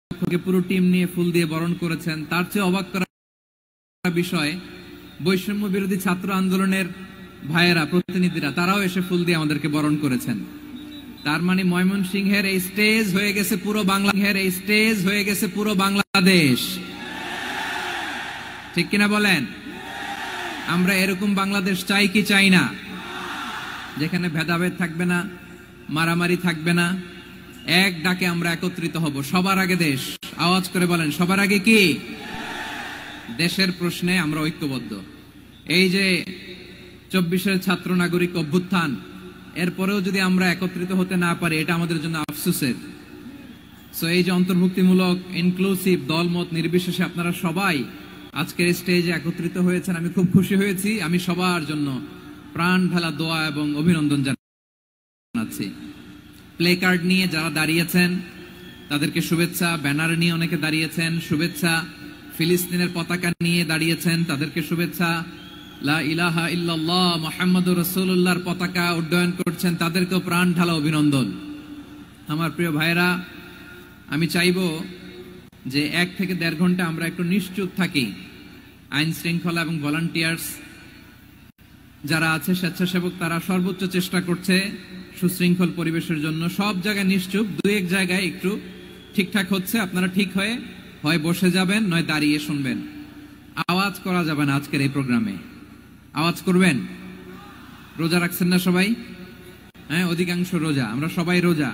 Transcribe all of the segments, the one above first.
পুরো টিম নিয়ে ফুল দিয়ে বরণ করেছেন। তার চেয়ে অবাক করার বিষয়, বৈষম্য বিরোধী ছাত্র আন্দোলনের ভাইয়েরা, প্রতিনিধিরা, তারাও এসে ফুল দিয়ে আমাদেরকে বরণ করেছেন। তার মানে ময়মনসিংহের এই স্টেজ হয়ে গেছে পুরো বাংলাদেশ। ঠিক কিনা বলেন? আমরা এরকম বাংলাদেশ চাই কি চাই না? যেখানে ভেদাভেদ থাকবে না, মারামারি থাকবে না, এক ডাকে আমরা একত্রিত হব। সবার আগে দেশ। আওয়াজ করে বলেন, সবার আগে কি? দেশের প্রশ্নে আমরা ঐক্যবদ্ধ। এই যে 24-এর ছাত্র নাগরিক অভ্যুত্থান, এরপরেও যদি আমরা একত্রিত হতে না পারি, এটা আমাদের জন্য আফসোসের। সো এই যে অন্তর্ভুক্তিমূলক ইনক্লুসিভ দলমত নির্বিশেষে আপনারা সবাই আজকের স্টেজে একত্রিত হয়েছেন, আমি খুব খুশি হয়েছি। আমি সবার জন্য প্রাণ ঢালা দোয়া এবং অভিনন্দন জানাচ্ছি। প্লে কার্ড নিয়ে যারা দাঁড়িয়েছেন তাদেরকে শুভেচ্ছা, ব্যানার নিয়ে অনেকে দাঁড়িয়েছেন, শুভেচ্ছা। ফিলিস্তিনের পতাকা নিয়ে দাঁড়িয়েছেন, তাদেরকে শুভেচ্ছা। লা ইলাহা ইল্লাল্লাহ মুহাম্মাদুর রাসূলুল্লাহর পতাকা উড্ডয়ন করছেন, তাদেরকেও প্রাণ ঢালা অভিনন্দন। আমার প্রিয় ভাইরা, আমি চাইবো যে 1 থেকে 1.5 ঘন্টা আমরা একটু নিশ্চুপ থাকি। আইন শৃঙ্খলা এবং ভলান্টিয়ার্স যারা আছে, স্বেচ্ছাসেবক, তারা সর্বোচ্চ চেষ্টা করছে সুশৃঙ্খল পরিবেশের জন্য। সব জায়গায় নিশ্চুপ, 2-1 জায়গায় একটু ঠিকঠাক হচ্ছে। আপনারা ঠিক হয়ে হয় বসে যাবেন, নয় দাঁড়িয়ে শুনবেন। আওয়াজ করা যাবে না আজকের এই প্রোগ্রামে। আওয়াজ করবেন? রোজা রাখছেন না সবাই? হ্যাঁ, অধিকাংশ রোজা, আমরা সবাই রোজা।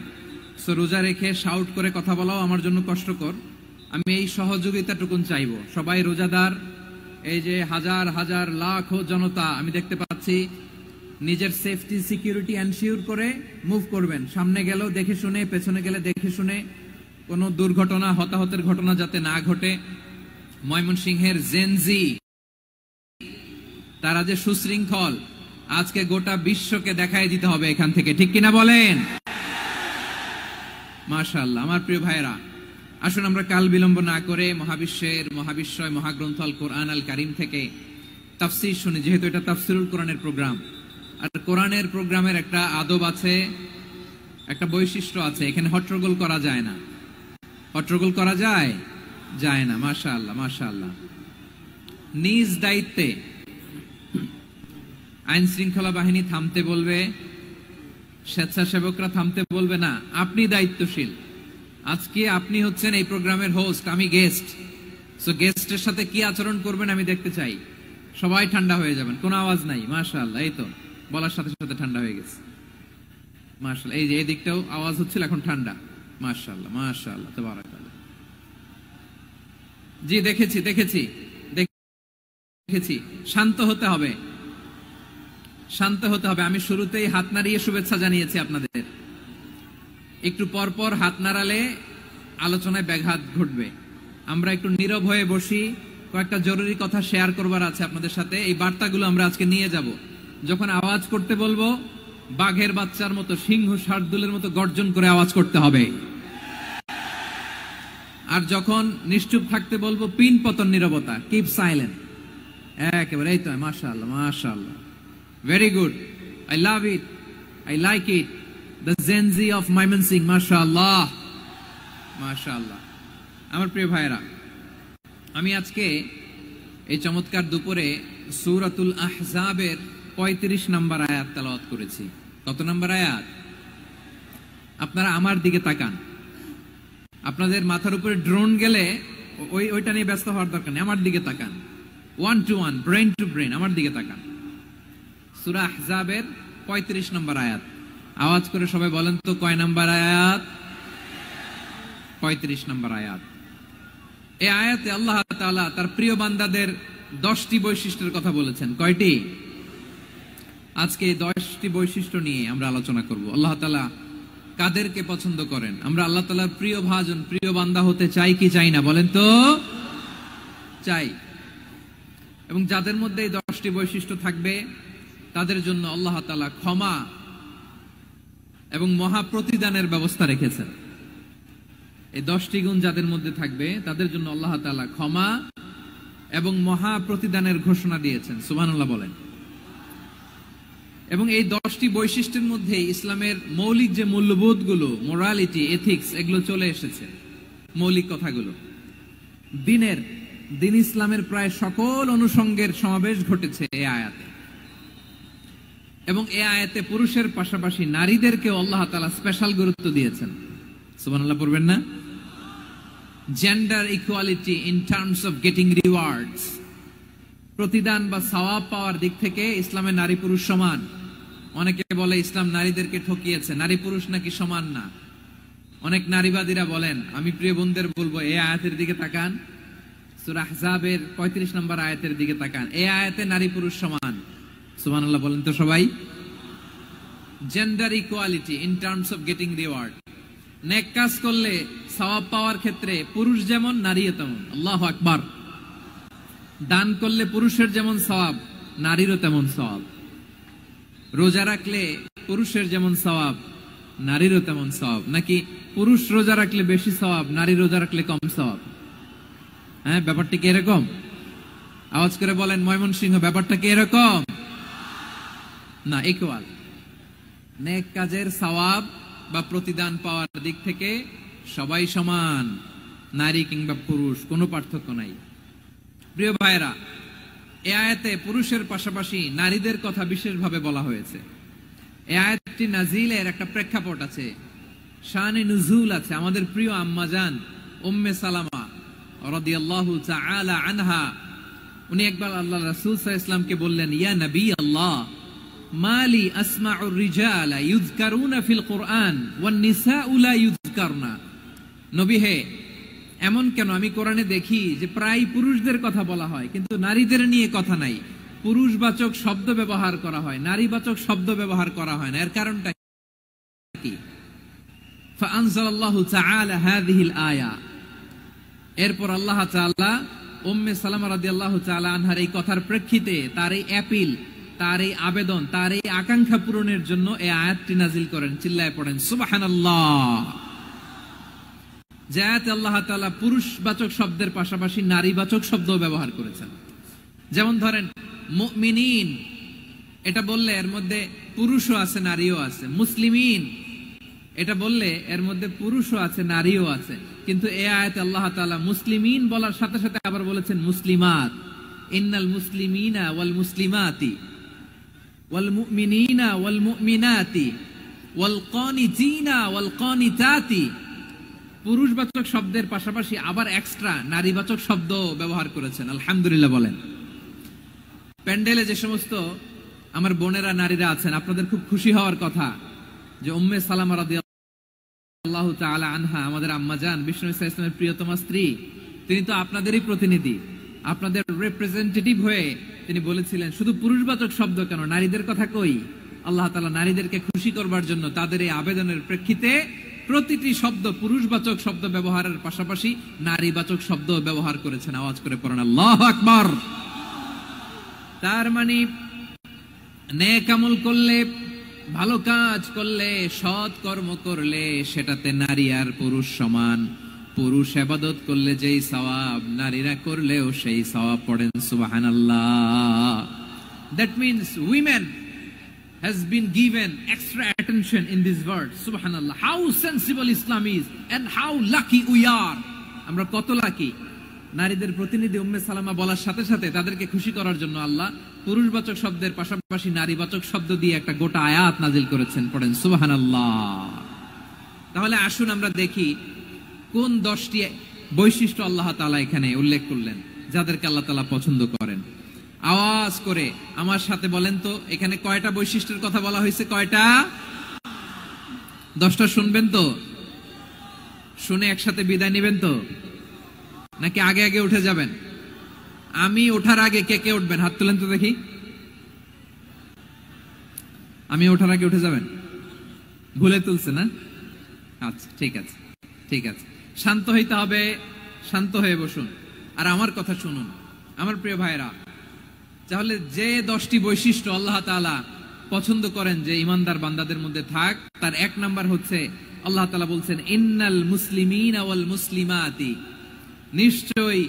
সো রোজা রেখে শাউট করে কথা বলাও আমার জন্য কষ্টকর। আমি এই সহযোগিতাটুকুন চাইবো। সবাই রোজাদার, এই যে হাজার হাজার লাখ জনতা আমি দেখতে পাচ্ছি, নিজের সেফটি সিকিউরিটি এনশিওর করে মুভ করবেন। সামনে গেলেও দেখে শুনে, পেছনে গেলে দেখে শুনে, কোনো দুর্ঘটনা, হতাহতের ঘটনা যাতে না ঘটে। ময়মনসিংহের জেনজি তারা যে সুশৃঙ্খল, আজকে গোটা বিশ্বকে দেখাই দিতে হবে এখান থেকে। ঠিক কিনা বলেন? মাশাআল্লাহ। আমার প্রিয় ভাইরা, আসুন আমরা কাল বিলম্ব না করে মহাবিশ্বয় মহাগ্রন্থ আল কোরআন আল কারীম থেকে তাফসীর শুনি। যেহেতু এটা তাফসীরুল কোরআনের প্রোগ্রাম, আর কোরআনের প্রোগ্রামের একটা আদব আছে, একটা বৈশিষ্ট্য আছে। এখানে হট্টগোল করা যায় না। হট্টগোল করা যায় না। মাশাআল্লাহ, মাশাআল্লাহ। নিজ দায়িত্বে আইন শৃঙ্খলা বাহিনী থামতে বলবে, স্বেচ্ছাসেবকরা থামতে বলবে না। আপনি দায়িত্বশীল। আজকে আপনি হচ্ছেন এই প্রোগ্রামের হোস্ট, আমি গেস্ট। সো গেস্টের সাথে কি আচরণ করবেন আমি দেখতে চাই। সবাই ঠান্ডা হয়ে যাবেন, কোনো আওয়াজ নাই। মাশাআল্লাহ, এই তো বলার সাথে সাথে ঠান্ডা হয়ে গেছে। মাশাআল্লাহ। এই যে এই দিকটাও আওয়াজ হচ্ছিল, এখন ঠান্ডা। মাশাআল্লাহ, মাশাআল্লাহ, তাবারাকাল্লাহ। জি, দেখেছি। শান্ত হতে হবে। আমি শুরুতেই হাত নাড়িয়ে শুভেচ্ছা জানিয়েছি আপনাদের। একটু পরপর হাত নাড়ালে আলোচনায় ব্যাঘাত ঘটবে। আমরা একটু নীরব হয়ে বসি। কয়েকটা জরুরি কথা শেয়ার করবার আছে আপনাদের সাথে। এই বার্তাগুলো আমরা আজকে নিয়ে যাব। যখন আওয়াজ করতে বলবো, বাঘের বাচ্চার মতো, সিংহ শার্দুলের মতো গর্জন করে আওয়াজ করতে হবে। আর যখন নিশ্চুপ থাকতে বলবো, পিন পতন নীরবতা, কিপ সাইলেন্ট। একেবারে এই তো। মাশাআল্লাহ, মাশাআল্লাহ, very good. I love it, I like it. The Gen Z of Mymensingh. মাশাআল্লাহ, মাশাআল্লাহ। আমার প্রিয় ভাইরা, আমি আজকে এই চমৎকার দুপুরে সূরাতুল আহজাবের 35 নম্বর আয়াত তেলাওয়াত করেছি। কত নম্বর আয়াত? আপনারা আমার দিকে তাকান। আপনাদের মাথার উপরে ড্রোন গেলে ওইটা নিয়ে ব্যস্ত হওয়ার দরকার নেই। আমার দিকে তাকান। 1 to 1, ব্রেন টু ব্রেন, আমার দিকে তাকান। সূরা আহজাবের 35 নম্বর আয়াত। আওয়াজ করে সবাই বলেন তো, কয় নম্বর আয়াত? 35 নম্বর আয়াত। এই আয়াতে আল্লাহ তাআলা তার প্রিয় বান্দাদের 10টি বৈশিষ্ট্যের কথা বলেছেন। কয়টি? আজকে এই 10টি বৈশিষ্ট্য নিয়ে আমরা আলোচনা করব। আল্লাহ তাআলা কাদেরকে পছন্দ করেন? আমরা আল্লাহ তাআলার প্রিয় ভাজন, প্রিয় বান্দা হতে চাই কি চাই না? বলেন তো। চাই। এবং যাদের মধ্যে এই 10টি বৈশিষ্ট্য থাকবে, তাদের জন্য আল্লাহ তাআলা ক্ষমা এবং মহা প্রতিদানের ব্যবস্থা রেখেছেন। এই 10টি গুণ যাদের মধ্যে থাকবে, তাদের জন্য আল্লাহ তাআলা ক্ষমা এবং মহা প্রতিদানের ঘোষণা দিয়েছেন। সুবহানাল্লাহ বলেন। এবং এই 10টি বৈশিষ্ট্যের মধ্যে ইসলামের মৌলিক যে মূল্যবোধগুলো, মোরালিটি, এথিক্স, এগুলো চলে এসেছে। মৌলিক কথাগুলো। দিন ইসলামের প্রায় সকল অনুষঙ্গের সমাবেশ ঘটেছে এই আয়াতে, এবং এই আয়াতে পুরুষের পাশাপাশি নারীদেরকে আল্লাহ তাআলা স্পেশাল গুরুত্ব দিয়েছেন। সুবহানাল্লাহ পড়বেন না? Gender equality in terms of getting rewards, প্রতিদান বা সওয়াব পাওয়ার দিক থেকে ইসলামে নারী পুরুষ সমান। অনেকে বলে ইসলাম নারীদেরকে ঠকিয়েছে, নারী পুরুষ নাকি সমান না। অনেক নারীবাদীরা বলেন, আমি প্রিয় বোনদের বলবো এই আয়াতের দিকে তাকান, সূরা আহজাবের 35 নম্বর আয়াতের দিকে তাকান। এই আয়াতে নারী পুরুষ সমান। সুবহানাল্লাহ বলেন তো সবাই। Gender equality in terms of getting reward, নেক কাজ করলে সওয়াব পাওয়ার ক্ষেত্রে পুরুষ যেমন নারীও তেমন। আল্লাহু আকবার। দান করলে পুরুষের যেমন সওয়াব, নারীরও তেমন সওয়াব। রোজা রাখলে পুরুষের যেমন সওয়াব, নারীরও তেমন সওয়াব। নাকি পুরুষ রোজা রাখলে বেশি সওয়াব, নারী রোজা রাখলে কম সওয়াব? হ্যাঁ, ব্যাপারটা কি এরকম? আওয়াজ করে বলেন ময়মনসিংহ, ব্যাপারটা কি এরকম? না, ইকুয়াল। নেক কাজের সওয়াব বা প্রতিদান পাওয়ার দিক থেকে সবাই সমান, নারী কিংবা পুরুষ, কোনো পার্থক্য নাই। প্রিয় ভাইরা, এই আয়াতে পুরুষের পাশাপাশি নারীদের কথা বিশেষভাবে বলা হয়েছে। এই আয়াতটি নাজিলের একটা প্রেক্ষাপট আছে, শানে নুজুল আছে। আমাদের প্রিয় আম্মাজান উম্মে সালামা রাদিয়াল্লাহু তাআলা আনহা, উনি একবার আল্লাহ রাসূল সাল্লাল্লাহু আলাইহি ওয়াসাল্লামকে বললেন, ইয়া নবী আল্লাহ, মালি আসমাউর রিজালা ইউযকারুনা ফিল কুরআন ওয়ান নিসাউ লা ইউযকারনা। নবী হে, এমন কেন আমি কোরআনে দেখি যে প্রায় পুরুষদের কথা বলা হয় কিন্তু নারীদের নিয়ে কথা নাই। পুরুষবাচক শব্দ ব্যবহার করা হয়, নারীবাচক শব্দ ব্যবহার করা হয় না। এর কারণটা কি? ফাআনজালাল্লাহু তাআলা হাযিহিল আয়া। এরপর আল্লাহ তাআলা উম্মে সালামা রাদিয়াল্লাহু তাআলা আনহার এই কথার প্রেক্ষিতে, তার এই অ্যাপিল, তার এই আবেদন, তার এই আকাঙ্ক্ষা পূরণের জন্য এই আয়াতটি নাজিল করেন। চিল্লায় পড়েন সুবহানাল্লাহ। যে আয়াতে আল্লাহ তাআলা পুরুষবাচক শব্দের পাশাপাশি নারীবাচক শব্দ ব্যবহার করেছেন। যেমন ধরেন মুমিনিন, এটা বললে এর মধ্যে পুরুষও আছে নারীও আছে। মুসলিমিন, এটা বললে এর মধ্যে পুরুষও আছে নারীও আছে। কিন্তু এই আয়াতে আল্লাহ তাআলা মুসলিমিন বলার সাথে সাথে আবার বলেছেন মুসলিমাত। ইন্নাল মুসলিমিনা ওয়াল মুসলিমাতি ওয়াল মুমিনিনা ওয়াল মুমিনাতি ওয়াল কানিতিনা ওয়াল কানিতাতি। পুরুষবাচক শব্দের পাশাপাশি আবার এক্সট্রা নারীবাচক শব্দ ব্যবহার করেছেন। আলহামদুলিল্লাহ বলেন। প্যান্ডেলে যে সমস্ত আমার বোনেরা নারীরা আছেন, আপনাদের খুব খুশি হওয়ার কথা যে উম্মে সালামা রাদিয়াল্লাহু তাআলা আনহা, আমাদের আম্মা জান, বিষ্ণু ইসা ইসলামের প্রিয়তমা স্ত্রী, তিনি তো আপনাদেরই প্রতিনিধি, আপনাদের রিপ্রেজেন্টেটিভ হয়ে তিনি বলেছিলেন শুধু পুরুষবাচক শব্দ কেন, নারীদের কথা কই। আল্লাহ তাআলা নারীদেরকে খুশি করবার জন্য তাদের এই আবেদনের প্রেক্ষিতে প্রতিটি শব্দ পুরুষবাচক শব্দ ব্যবহারের পাশাপাশি নারীবাচক শব্দ ব্যবহার করেছেন। আওয়াজ করে পড়েন আল্লাহু আকবার। তার মানে নেক আমল করলে, ভালো কাজ করলে, সৎ কর্ম করলে সেটাতে নারী আর পুরুষ সমান। পুরুষ ইবাদত করলে যেই সওয়াব, নারীরা করলেও সেই সওয়াব। পড়েন সুবহানাল্লাহ। That means women has been given extra attention in this word. Subhanallah. How sensible Islam is and how lucky we are. আমরা কত লাকি। নারীদের প্রতিনিধি উম্মে সালামা বলার সাথে সাথে তাদেরকে খুশি করার জন্য আল্লাহ পুরুষবাচক শব্দের পাশাপাশি নারীবাচক শব্দ দিয়ে একটা গোটা আয়াত নাজিল করেছেন। পড়েন সুবহানাল্লাহ। তাহলে আসুন আমরা দেখি কোন 10টি বৈশিষ্ট্য আল্লাহ তাআলা এখানে উল্লেখ করলেন যাদেরকে আল্লাহ তাআলা পছন্দ করেন। আওয়াজ করে আমার সাথে বলেন তো, এখানে কয়টা বৈশিষ্ট্যের কথা বলা হয়েছে? কয়টা? 10টা শুনবেন তো? শুনে একসাথে বিদায় নেবেন তো, নাকি আগে আগে উঠে যাবেন? আমি ওঠার আগে কে কে উঠবেন? হাত তুলেন তো দেখি। আমি ওঠার আগে উঠে যাবেন? ভুলে তুলছে না? আচ্ছা, ঠিক আছে, ঠিক আছে। শান্ত হইতে হবে, শান্ত হয়ে বসুন আর আমার কথা শুনুন আমার প্রিয় ভাইরা। তাহলে যে 10টি বৈশিষ্ট্য আল্লাহ তাআলা পছন্দ করেন যে ইমানদার বান্দাদের মধ্যে থাক, তার 1 নাম্বার হচ্ছে আল্লাহ তাআলা বলছেন ইন্নাল মুসলিমিনা ওয়াল মুসলিমাতি, নিশ্চয়ই